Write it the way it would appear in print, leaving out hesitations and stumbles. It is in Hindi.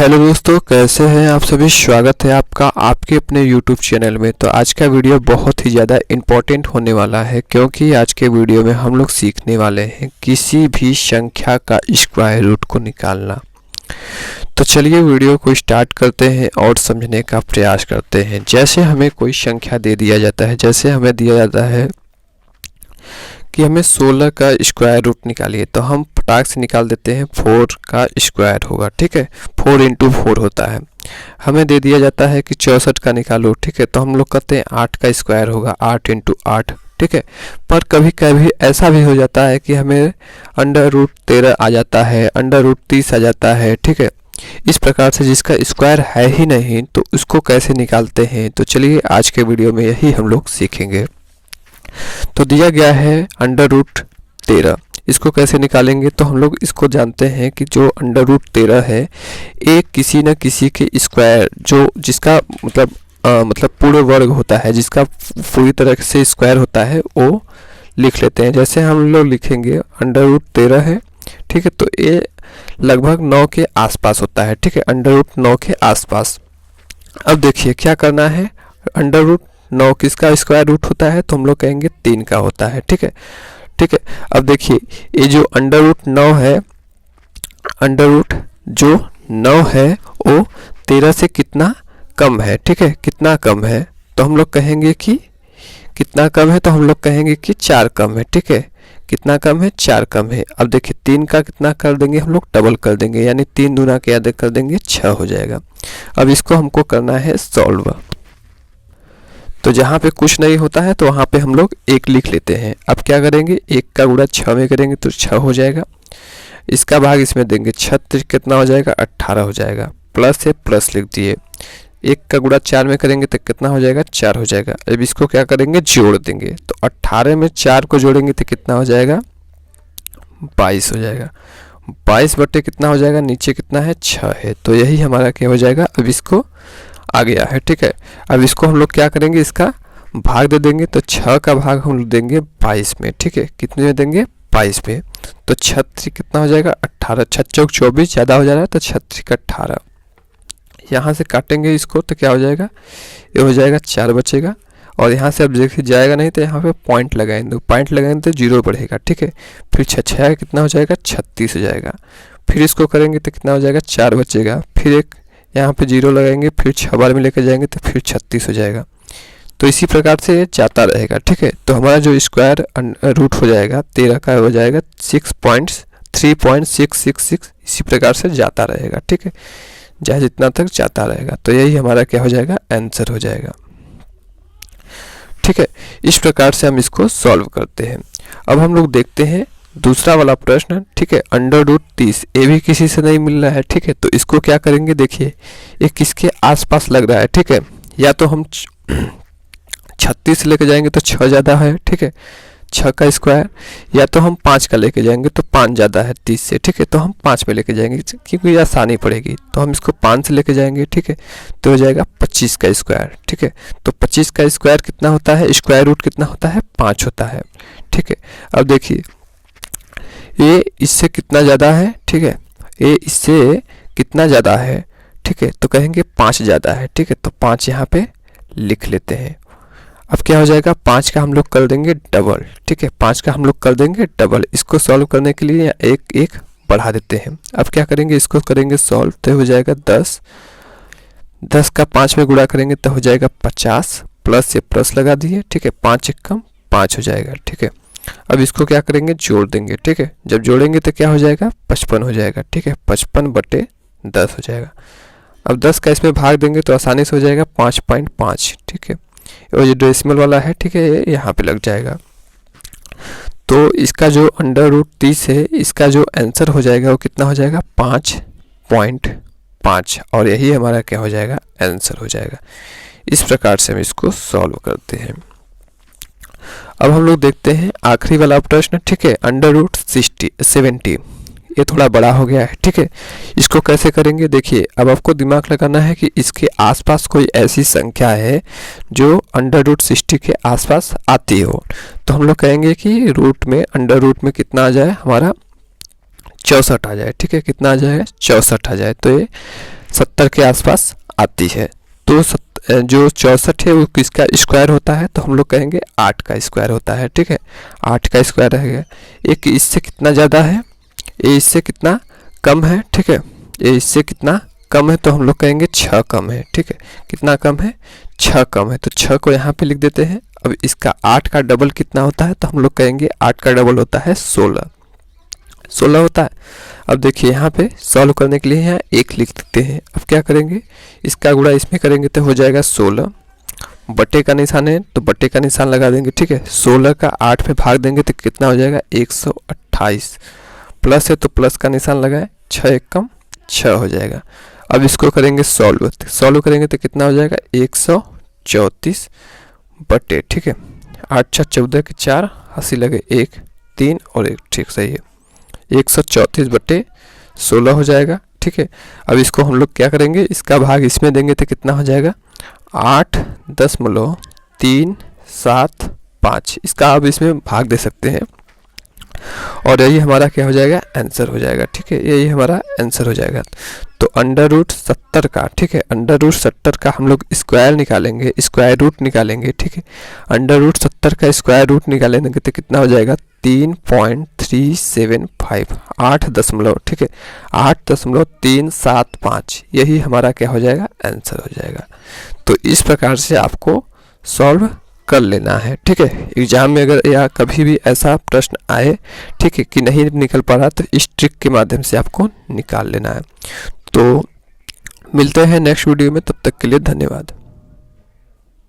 हेलो दोस्तों, कैसे हैं आप सभी। स्वागत है आपका आपके अपने यूट्यूब चैनल में। तो आज का वीडियो बहुत ही ज़्यादा इम्पोर्टेंट होने वाला है, क्योंकि आज के वीडियो में हम लोग सीखने वाले हैं किसी भी संख्या का स्क्वायर रूट को निकालना। तो चलिए वीडियो को स्टार्ट करते हैं और समझने का प्रयास करते हैं। जैसे हमें कोई संख्या दे दिया जाता है, जैसे हमें दिया जाता है कि हमें 16 का स्क्वायर रूट निकालिए, तो हम फटाक से निकाल देते हैं 4 का स्क्वायर होगा। ठीक है, 4 × 4 होता है। हमें दे दिया जाता है कि 64 का निकालो। ठीक है, तो हम लोग कहते हैं 8 का स्क्वायर होगा, 8 × 8। ठीक है, पर कभी कभी ऐसा भी हो जाता है कि हमें √13 आ जाता है, √30 आ जाता है। ठीक है, इस प्रकार से जिसका स्क्वायर है ही नहीं तो उसको कैसे निकालते हैं, तो चलिए आज के वीडियो में यही हम लोग सीखेंगे। तो दिया गया है √13, इसको कैसे निकालेंगे। तो हम लोग इसको जानते हैं कि जो √13 है एक किसी न किसी के स्क्वायर, जो जिसका मतलब पूर्ण वर्ग होता है, जिसका पूरी तरह से स्क्वायर होता है, वो लिख लेते हैं। जैसे हम लोग लिखेंगे √13 है। ठीक है, तो ये लगभग 9 के आसपास होता है। ठीक है, √9 के आसपास। अब देखिए क्या करना है, √9 किसका स्क्वायर रूट होता है, तो हम लोग कहेंगे 3 का होता है। ठीक है, ठीक है। अब देखिए ये जो √9 है, √9 है वो 13 से कितना कम है। ठीक है, कितना कम है, तो हम लोग कहेंगे कि कितना कम है, तो हम लोग कहेंगे कि 4 कम है। ठीक है, कितना कम है, 4 कम है। अब देखिए 3 का कितना कर देंगे, हम लोग डबल कर देंगे, यानी 3 दूना क्या कर देंगे, 6 हो जाएगा। अब इसको हमको करना है सॉल्व। तो जहाँ पे कुछ नहीं होता है तो वहाँ पे हम लोग 1 लिख लेते हैं। अब क्या करेंगे, 1 का गुणा 6 में करेंगे तो 6 हो जाएगा। इसका भाग इसमें देंगे, 36 कितना हो जाएगा, 18 हो जाएगा। प्लस है, प्लस लिख दिए। 1 का गुणा 4 में करेंगे तो कितना हो जाएगा, 4 हो जाएगा। अब इसको क्या करेंगे, जोड़ देंगे। तो 18 में 4 को जोड़ेंगे तो कितना हो जाएगा, 22 हो जाएगा। 22 बटे कितना हो जाएगा, नीचे कितना है, 6 है। तो यही हमारा क्या हो जाएगा, अब इसको आ गया है। ठीक है, अब इसको हम लोग क्या करेंगे, इसका भाग दे देंगे। तो 6 का भाग हम लोग देंगे 22 में। ठीक है, कितने में देंगे, 22 में। तो 36 कितना हो जाएगा, 18। 6 चौक 24 ज़्यादा हो जा रहा है, तो 36 का 18। यहाँ से काटेंगे इसको तो क्या हो जाएगा, ये हो जाएगा 4 बचेगा। और यहाँ से अब देखिए जाएगा नहीं तो यहाँ पे पॉइंट लगाएंगे, पॉइंट लगाएंगे तो 0 बढ़ेगा। ठीक है, फिर 6 कितना हो जाएगा, 36 हो जाएगा। फिर इसको करेंगे तो कितना हो जाएगा, 4 बचेगा। फिर एक यहाँ पे 0 लगाएंगे, फिर 6 बार में लेकर जाएंगे तो फिर 36 हो जाएगा। तो इसी प्रकार से ये जाता रहेगा। ठीक है, तो हमारा जो स्क्वायर रूट हो जाएगा 13 का हो जाएगा 6.3666, इसी प्रकार से जाता रहेगा। ठीक है, जहाँ जितना तक जाता रहेगा। तो यही हमारा क्या हो जाएगा, आंसर हो जाएगा। ठीक है, इस प्रकार से हम इसको सॉल्व करते हैं। अब हम लोग देखते हैं दूसरा वाला प्रश्न। ठीक है, √30 ये भी किसी से नहीं मिल रहा है। ठीक है, तो इसको क्या करेंगे, देखिए ये किसके आसपास लग रहा है। ठीक है, या तो हम 36 लेके जाएंगे तो 6 ज़्यादा है। ठीक है, 6 का स्क्वायर, या तो हम 5 का लेके जाएंगे तो 5 ज़्यादा है 30 से। ठीक है, तो हम 5 में लेके जाएंगे क्योंकि आसानी पड़ेगी, तो हम इसको 5 से लेके जाएंगे। ठीक है, तो हो जाएगा 25 का स्क्वायर। ठीक है, तो 25 का स्क्वायर कितना होता है, स्क्वायर रूट कितना होता है, 5 होता है। ठीक है, अब देखिए ये इससे कितना ज़्यादा है। ठीक है, ये इससे कितना ज़्यादा है। ठीक है, तो कहेंगे 5 ज़्यादा है। ठीक है, तो 5 यहाँ पे लिख लेते हैं। अब क्या हो जाएगा, 5 का हम लोग कर देंगे डबल। ठीक है, 5 का हम लोग कर देंगे डबल। इसको सॉल्व करने के लिए एक बढ़ा देते हैं। अब क्या करेंगे, इसको करेंगे सॉल्व, तो हो जाएगा 10। 10 का 5 में गुणा करेंगे तो हो जाएगा 50। प्लस से प्लस लगा दिए। ठीक है, 5 × 1 = 5 हो जाएगा। ठीक है, अब इसको क्या करेंगे, जोड़ देंगे। ठीक है, जब जोड़ेंगे तो क्या हो जाएगा, 55 हो जाएगा। ठीक है, 55 बटे 10 हो जाएगा। अब 10 का इसमें भाग देंगे तो आसानी से हो जाएगा 5.5। ठीक है, और जो डेसिमल वाला है, ठीक है, ये यहाँ पे लग जाएगा। तो इसका जो √30 है, इसका जो आंसर हो जाएगा वो कितना हो जाएगा, 5.5। और यही हमारा क्या हो जाएगा, आंसर हो जाएगा। इस प्रकार से हम इसको सॉल्व करते हैं। अब हम लोग देखते हैं आखिरी वाला प्रश्न। ठीक है, √70, ये थोड़ा बड़ा हो गया है। ठीक है, इसको कैसे करेंगे, देखिए अब आपको दिमाग लगाना है कि इसके आसपास कोई ऐसी संख्या है जो √60 के आसपास आती हो। तो हम लोग कहेंगे कि रूट में अंडर में कितना आ जाए, हमारा 64 आ जाए। ठीक है, कितना आ जाएगा, 64 आ जाए। तो ये 70 के आसपास आती है। तो जो 64 है वो किसका स्क्वायर होता है, तो हम लोग कहेंगे 8 का स्क्वायर होता है। ठीक है, 8 का स्क्वायर रहेगा। एक इससे कितना ज़्यादा है, ये इससे कितना कम है। ठीक है, ये इससे कितना कम है, तो हम लोग कहेंगे 6 कम है। ठीक है, कितना कम है, 6 कम है। तो 6 को यहाँ पे लिख देते हैं। अब इसका 8 का डबल कितना होता है, तो हम लोग कहेंगे 8 का डबल होता है 16 होता है। अब देखिए यहाँ पे सॉल्व करने के लिए यहाँ 1 लिख देते हैं। अब क्या करेंगे, इसका गुणा इसमें करेंगे तो हो जाएगा 16, बटे का निशान है तो बटे का निशान लगा देंगे। ठीक है, 16 का 8 में भाग देंगे तो कितना हो जाएगा 128, प्लस है तो प्लस का निशान लगाए, 6 एकम 6 हो जाएगा। अब इसको करेंगे सॉल्व करेंगे तो कितना हो जाएगा 134 बटे, ठीक है, 8 6 14 के 4, हंसी लगे 1 3 और 1, ठीक सही है, 134 बटे 16 हो जाएगा। ठीक है, अब इसको हम लोग क्या करेंगे, इसका भाग इसमें देंगे तो कितना हो जाएगा 8.375। इसका अब इसमें भाग दे सकते हैं और यही हमारा क्या हो जाएगा, आंसर हो जाएगा। ठीक है, यही हमारा आंसर हो जाएगा। तो √70 का, ठीक है, √70 का हम लोग स्क्वायर निकालेंगे, स्क्वायर रूट निकालेंगे। ठीक है, √70 का स्क्वायर रूट निकालेंगे तो कितना हो जाएगा 3.375, 8 ठीक है, 8.375, यही हमारा क्या हो जाएगा, आंसर हो जाएगा। तो इस प्रकार से आपको सॉल्व कर लेना है। ठीक है, एग्जाम में अगर या कभी भी ऐसा प्रश्न आए, ठीक है, कि नहीं निकल पा रहा, तो इस ट्रिक के माध्यम से आपको निकाल लेना है। तो मिलते हैं नेक्स्ट वीडियो में, तब तक के लिए धन्यवाद।